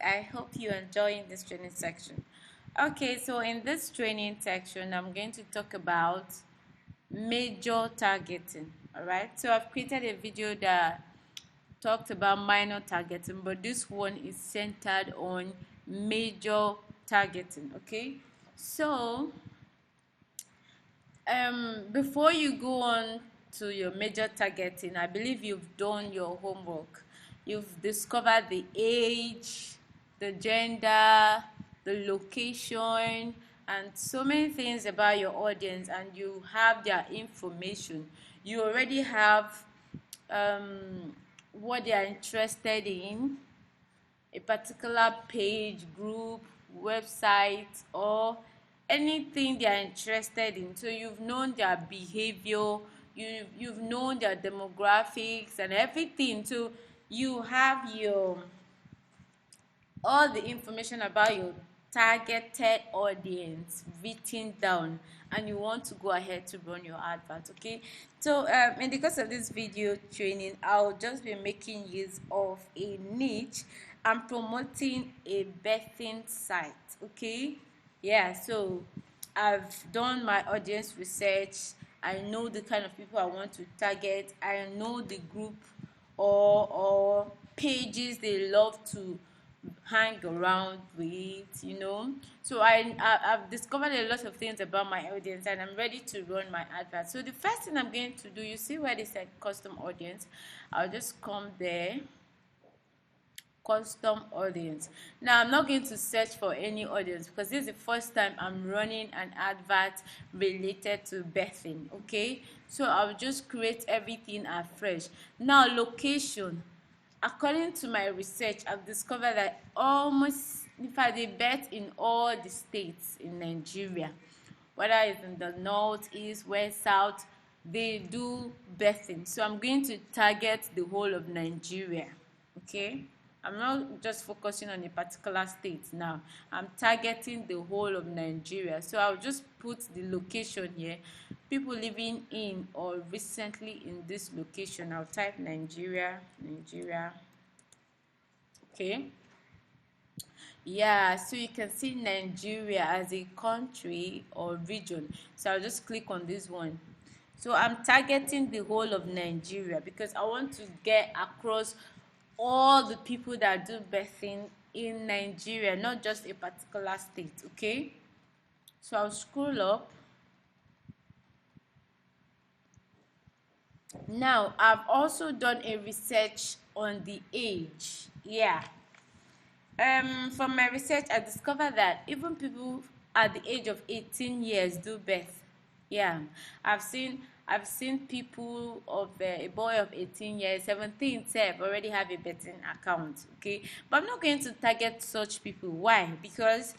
I hope you enjoy this training section. Okay, so in this training section, I'm going to talk about major targeting. All right, so I've created a video that talked about minor targeting, but this one is centered on major targeting. Okay, so before you go on to your major targeting, I believe you've done your homework. You've discovered the age, the gender, the location, and so many things about your audience, and you have their information. You already have what they are interested in, a particular page, group, website, or anything they are interested in. So you've known their behavior, you've known their demographics and everything. So you have your all the information about your targeted audience written down, and you want to go ahead to run your advert. Okay, so in the course of this video training, I'll just be making use of a niche and promoting a betting site. Okay, yeah, so I've done my audience research. I know the kind of people I want to target. I know the group or pages they love to hang around with. So I've discovered a lot of things about my audience, and I'm ready to run my advert. So the first thing I'm going to do, you see where they said custom audience, I'll just come there, custom audience. Now I'm not going to search for any audience because this is the first time I'm running an advert related to birthing. Okay, so I'll just create everything afresh. Now location, according to my research, I've discovered that almost, in fact, they bet in all the states in Nigeria, whether it's in the north, east, west, south, they do birthing. So I'm going to target the whole of Nigeria. Okay, I'm not just focusing on a particular state now. I'm targeting the whole of Nigeria. So I'll just put the location here. People living in or recently in this location. I'll type Nigeria. Okay. Yeah, so you can see Nigeria as a country or region. So I'll just click on this one. So I'm targeting the whole of Nigeria because I want to get across all the people that do birthing in Nigeria, not just a particular state. Okay, so I'll scroll up. Now I've also done a research on the age. Yeah, from my research I discovered that even people at the age of 18 years do birth. Yeah, I've seen people of a boy of 18 years, 17 self already have a betting account. Okay, but I'm not going to target such people. Why? Because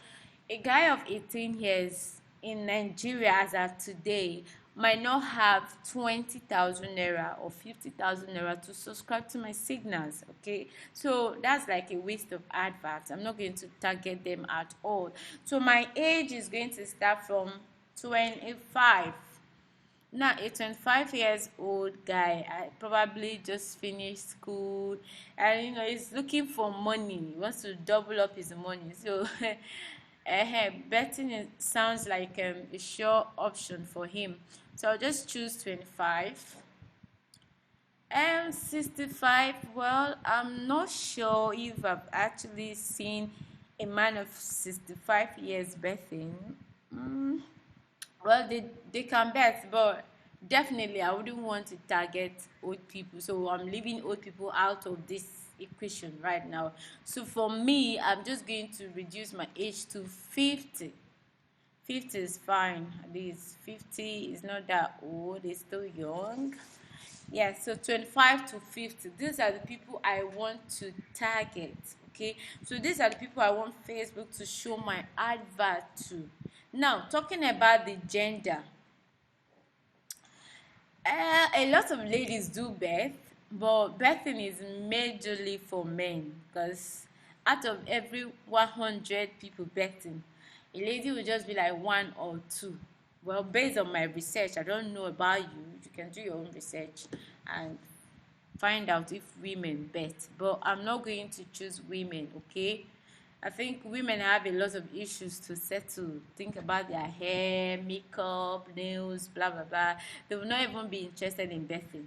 a guy of 18 years in Nigeria as of today might not have 20,000 naira or 50,000 naira to subscribe to my signals. Okay, so that's like a waste of adverts. I'm not going to target them at all. So my age is going to start from 25. Now a 25 years old guy, I probably just finished school, and he's looking for money. He wants to double up his money. So betting sounds like a sure option for him. So I'll just choose 25. And 65, well, I'm not sure if I've actually seen a man of 65 years betting. Well, they can bet, but definitely I wouldn't want to target old people. So I'm leaving old people out of this equation right now. So for me, I'm just going to reduce my age to 50. 50 is fine. At least 50 is not that old, it's still young. Yeah, so 25 to 50, these are the people I want to target. Okay, so these are the people I want Facebook to show my advert to. Now talking about the gender, a lot of ladies do birth, but birthing is majorly for men, because out of every 100 people birthing, a lady will just be like one or two. Well, based on my research, I don't know about you. You can do your own research and find out if women birth, but I'm not going to choose women. Okay, I think women have a lot of issues to settle. Think about their hair, makeup, nails, blah blah blah. They will not even be interested in birthing.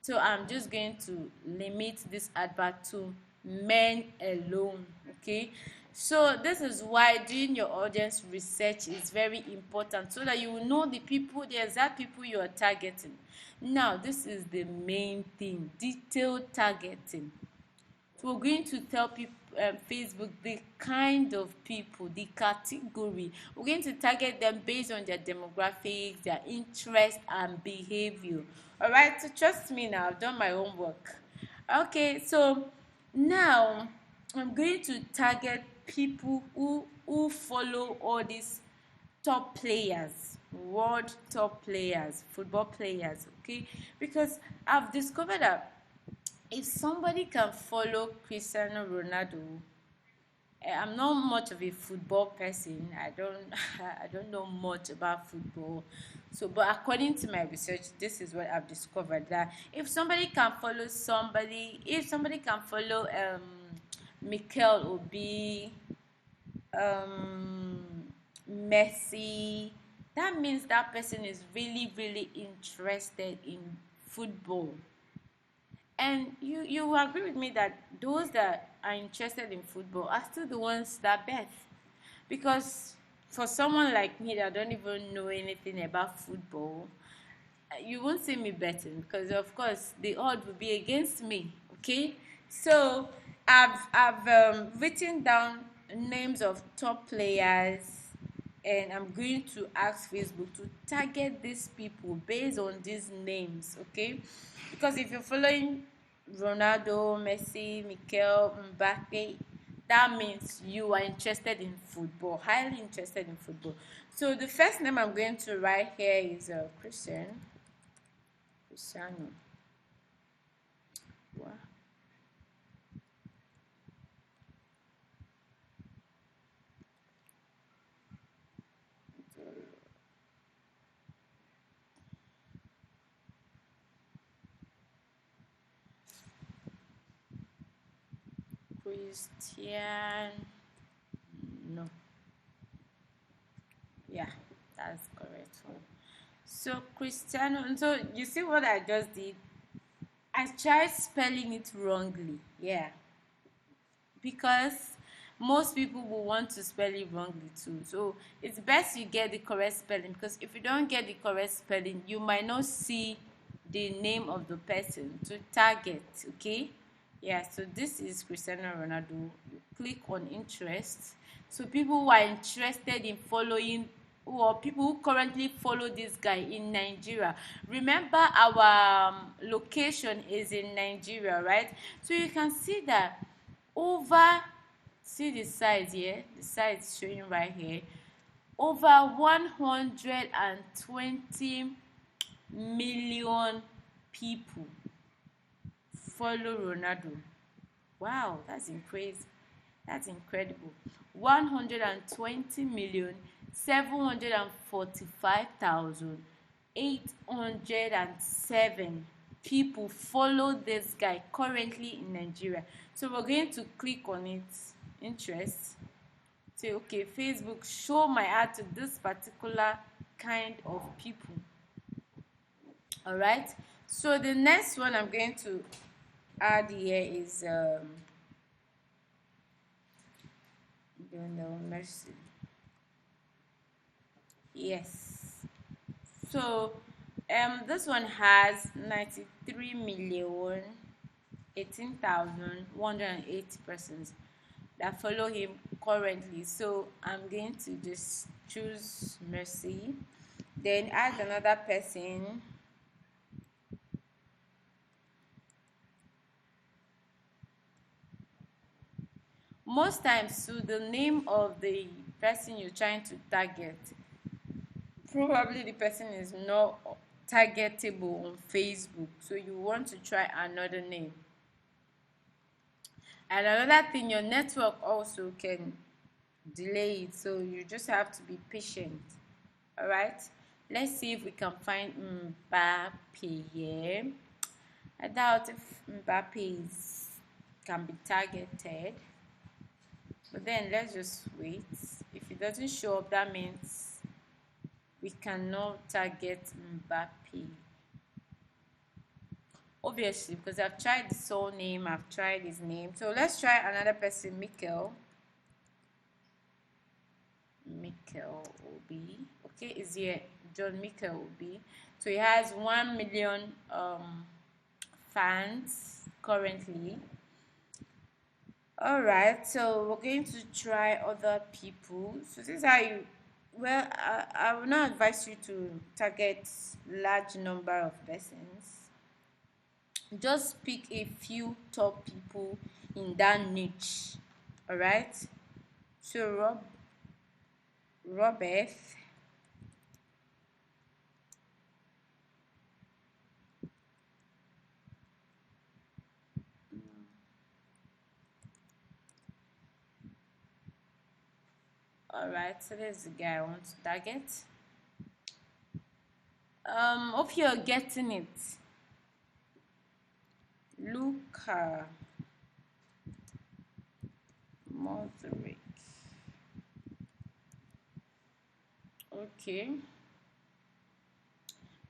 So I'm just going to limit this advert to men alone. Okay. So this is why doing your audience research is very important, so that you will know the exact people you are targeting. Now, this is the main thing: detailed targeting. So we're going to tell people, Facebook, the kind of people, the category. We're going to target them based on their demographics, their interest and behavior. All right, so trust me now, I've done my homework. Okay, so now I'm going to target people who follow all these top players, world top players, football players. Okay, because I've discovered that if somebody can follow Cristiano Ronaldo, I'm not much of a football person. I don't I don't know much about football. So, but according to my research, this is what I've discovered, that if somebody can follow somebody, if somebody can follow Mikel Obi, um Messi, that means that person is really, really interested in football. And you will agree with me that those that are interested in football are still the ones that bet. Because for someone like me that don't even know anything about football, you won't see me betting, because of course the odd will be against me. Okay, so I've written down names of top players, and I'm going to ask Facebook to target these people based on these names. Okay, because if you're following Ronaldo, Messi, Mikel, Mbappe, that means you are interested in football, highly interested in football. So the first name I'm going to write here is Cristiano. Wow. Christian. No. Yeah, that's correct one. So Cristiano. So you see what I just did? I tried spelling it wrongly. Yeah, because most people will want to spell it wrongly too. So it's best you get the correct spelling, because if you don't get the correct spelling, you might not see the name of the person to target. Okay, yeah, so this is Cristiano Ronaldo. You click on interest. So people who are interested in following, or people who currently follow this guy in Nigeria. Remember, our location is in Nigeria, right? So you can see that over, see the size here, the size showing right here, over 120 million people follow Ronaldo. Wow, that's incredible. 120 million 745,807 people follow this guy currently in Nigeria. So we're going to click on it, interest. Say, okay, Facebook, show my ad to this particular kind of people. All right. So the next one I'm going to add here is no mercy. Yes. So this one has 93,018,180 persons that follow him currently. So I'm going to just choose Mercy, then add another person. Most times, so the name of the person you're trying to target, probably the person is not targetable on Facebook, so you want to try another name. And another thing, your network also can delay it, so you just have to be patient. All right, let's see if we can find Mbappe here. I doubt if Mbappe can be targeted. But then let's just wait. If it doesn't show up, that means we cannot target Mbappe. Obviously, because I've tried the soul name, I've tried his name. So let's try another person, Mikel Obi. Okay, is here John Mikel Obi. So he has 1 million fans currently. All right, so we're going to try other people. So this is how you, well, I will not advise you to target large number of persons. Just pick a few top people in that niche. All right, so Robert. All right, so there's the guy I want to target. Hope you're getting it. Luka Modric. Okay.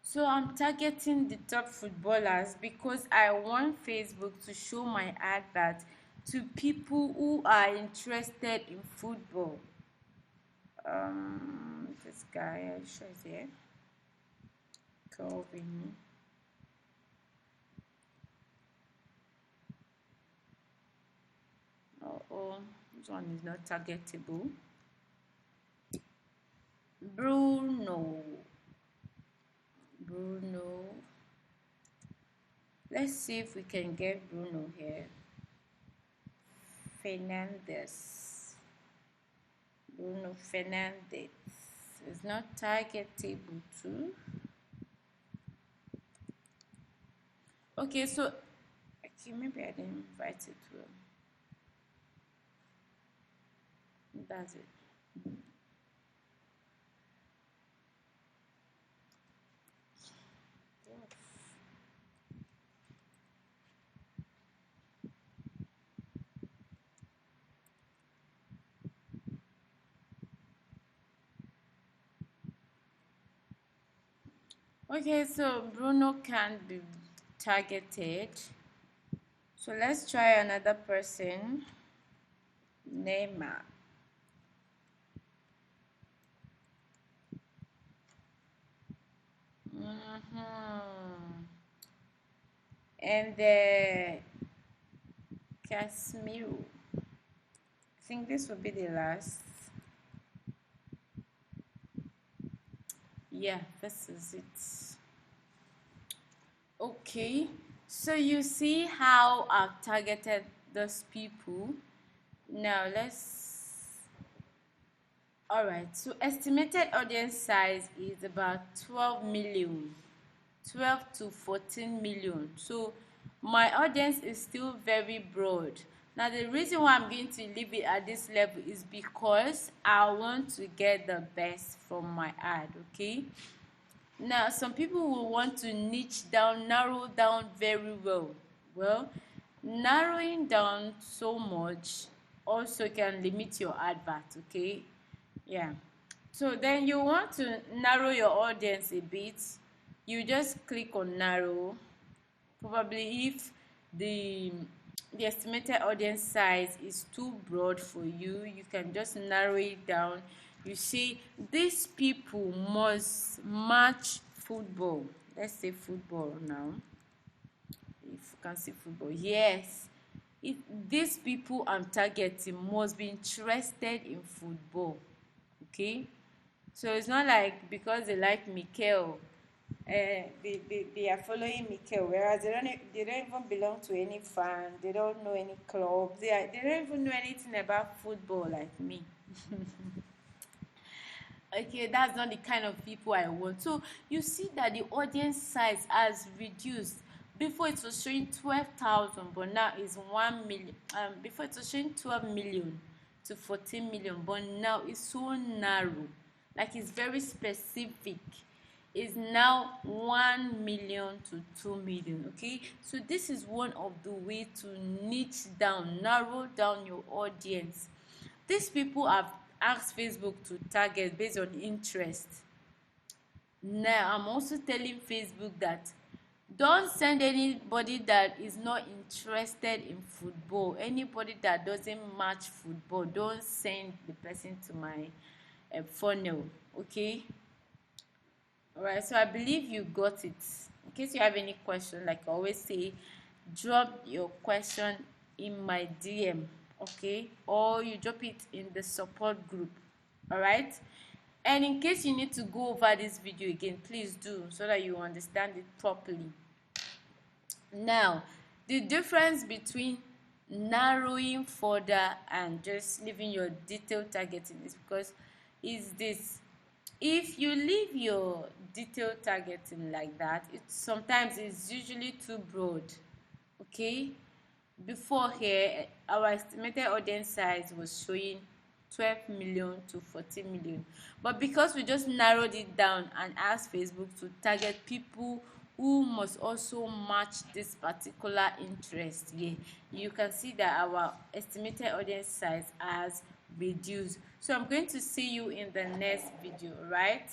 So I'm targeting the top footballers because I want Facebook to show my advert to people who are interested in football. This guy, I'm sure is here. Calvin. Oh, this one is not targetable. Bruno. Let's see if we can get Bruno here. Bruno Fernandes is not targetable too. Okay, so maybe I didn't invite it well. That's it. Okay, so Bruno can't be targeted. So let's try another person. Neymar. And Casemiro. I think this will be the last. Yeah, this is it. Okay, so you see how I've targeted those people. Now all right, so estimated audience size is about 12 million, 12 to 14 million. So my audience is still very broad. Now the reason why I'm going to leave it at this level is because I want to get the best from my ad. Okay, now some people will want to niche down, narrow down very well. Narrowing down so much also can limit your advert. Okay, yeah, so then you want to narrow your audience a bit. You just click on narrow. Probably if the estimated audience size is too broad for you, you can just narrow it down. You see, these people must match football. Let's say football now. If you can see football, yes, these people I'm targeting must be interested in football. Okay, so it's not like because they like Mikel, they are following Mikel, whereas they don't even belong to any fan. They don't know any club. They don't even know anything about football like me. Okay, that's not the kind of people I want. So you see that the audience size has reduced. Before it was showing 12,000, but now it's 1 million. Before it was showing 12 million to 14 million, but now it's so narrow. Like it's very specific. Is now 1 million to 2 million. Okay, so this is one of the way to niche down, narrow down your audience. These people have asked Facebook to target based on interest. Now I'm also telling Facebook that don't send anybody that is not interested in football, anybody that doesn't match football, don't send the person to my funnel. Okay, all right, so I believe you got it. In case you have any question, like I always say, drop your question in my DM, okay, or you drop it in the support group. All right, and in case you need to go over this video again, please do, so that you understand it properly. Now, the difference between narrowing further and just leaving your detailed targeting is this: if you leave your detailed targeting like that, sometimes it's usually too broad. Okay, before here our estimated audience size was showing 12 million to 14 million, but because we just narrowed it down and asked Facebook to target people who must also match this particular interest here, you can see that our estimated audience size has reduced. So I'm going to see you in the next video, right?